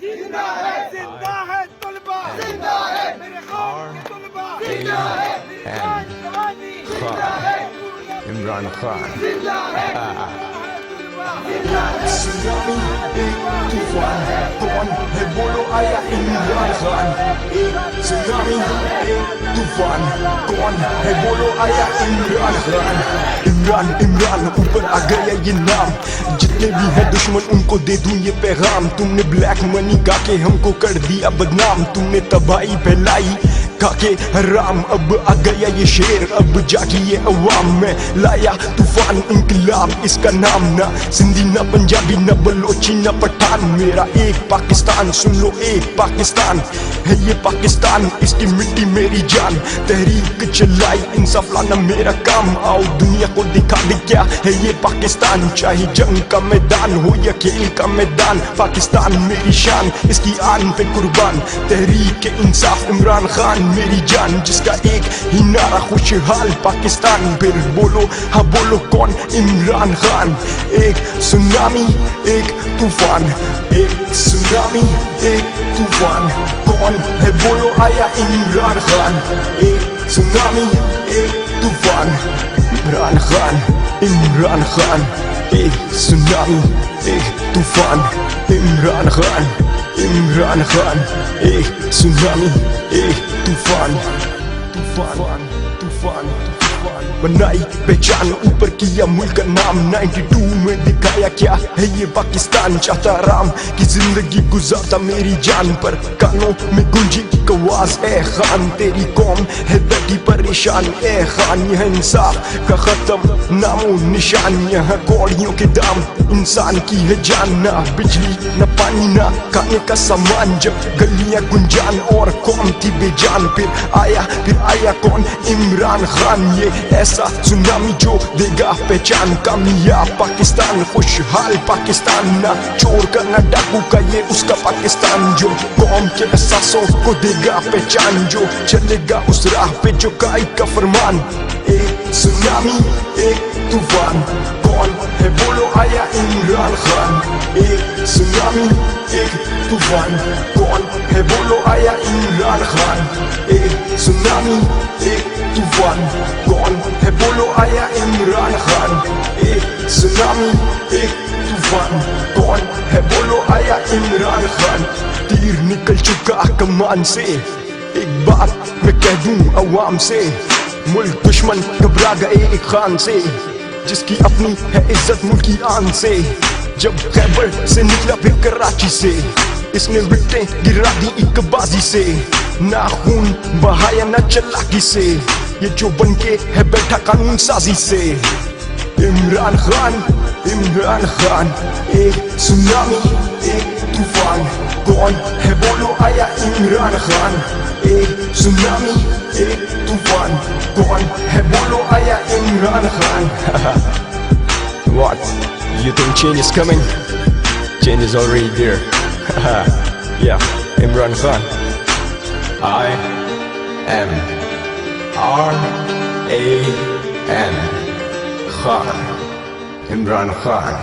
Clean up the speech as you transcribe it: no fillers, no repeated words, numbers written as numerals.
जिंदा है तलबा, जिंदा है मेरे खान के तलबा, जिंदा है जवानी, जिंदा है इमरान खान जिंदा है Tsunami, तूफान कौन है बोलो आया इमरान खान। Tsunami, तूफान कौन है बोलो आया इमरान खान। इमरान इमरान ऊपर आ गया ये नाम, जितने भी हैं दुश्मन उनको दे दूं ये पैगाम। तुमने ब्लैक मनी गा के हमको कर दिया बदनाम, तुमने तबाही फैलाई काके हराम। अब आ गया ये शेर, अब जागी ये अवाम में लाया तूफान इंकलाब इसका नाम। ना सिंधी ना पंजाबी ना बलोची ना पठान, मेरा एक पाकिस्तान सुन लो एक पाकिस्तान है ये पाकिस्तान, इसकी मिट्टी मेरी जान। तहरीक चलाई इंसाफ लाना मेरा काम, आओ दुनिया को दिखा दे क्या है ये पाकिस्तान। चाहे जंग का मैदान हो या खेल का मैदान, पाकिस्तान मेरी शान इसकी आन पे कुर्बान। तहरीक इंसाफ इमरान खान मेरी जान, जिसका एक ही नारा खुशहाल पाकिस्तान। फिर बोलो हाँ बोलो कौन इमरान खान। एक सुनामी एक तूफान, एक सुनामी एक तूफान कौन है बोलो आया इमरान खान। एक सुनामी एक तूफान इमरान खान, इमरान खान। एक सुनामी एक तूफान इमरान खान, इमरान खान। एक सुनामी एक तूफान, तूफान तूफान तूफान। बनाई पहचान ऊपर किया मुल्क का नाम, 92 में दिखाया क्या है ये पाकिस्तान। चाहता राम की जिंदगी गुजारता मेरी जान पर, कानों में गुंजी आवाज ए खान। तेरी कौम है बैठी परेशान ए खान, यह इंसाफ का खत्म नामो निशान। यहाँ कौड़ियों के दाम इंसान की है जान, ना बिजली ना पानी ना खाने का सामान। जब गलियां गुंजान और कौम थी बेजान, फिर आया कौन इमरान खान। ये ऐसा सुनामी जो देगा पहचान, कामयाब पाकिस्तान खुशहाल पाकिस्तान। ना चोर का ना डाकू का ये उसका पाकिस्तान, जो कौम के एहसासों को देगा पहचान। जो चलेगा उस राह पे जो कायद का फरमान। एक सुनामी एक तूफान कौन है बोलो आया इमरान खान। एक सुनामी एक तूफान कौन है बोलो आया इमरान खान। एक सुनामी एक तूफान कौन है बोलो आया इमरान खान। एक सुनामी एक तूफान कौन है बोलो आया इमरान खान। तीर निकल चुका कमान से, एक बात मैं कह दूं अवाम से, मुल्क दुश्मन घबरा गए एक खान से, जिसकी अपनी है इज्जत मुल्क की आन से। जब खैबर से निकला फिर कराची से, इसने विकटें गिरा दी एक बाजी से। ना खून बहाया ना चालाकी से, ये जो बनके है बैठा कानून साजी से। इमरान खान इमरान खान। एक सुनामी एक तूफान कौन है बोलो आया इमरान खान। एक सुनामी एक तूफान कौन है बोलो आया Imran Khan. What? You think change is coming? Change is already there. Yeah, Imran Khan. IMRAN Khan. Imran Khan.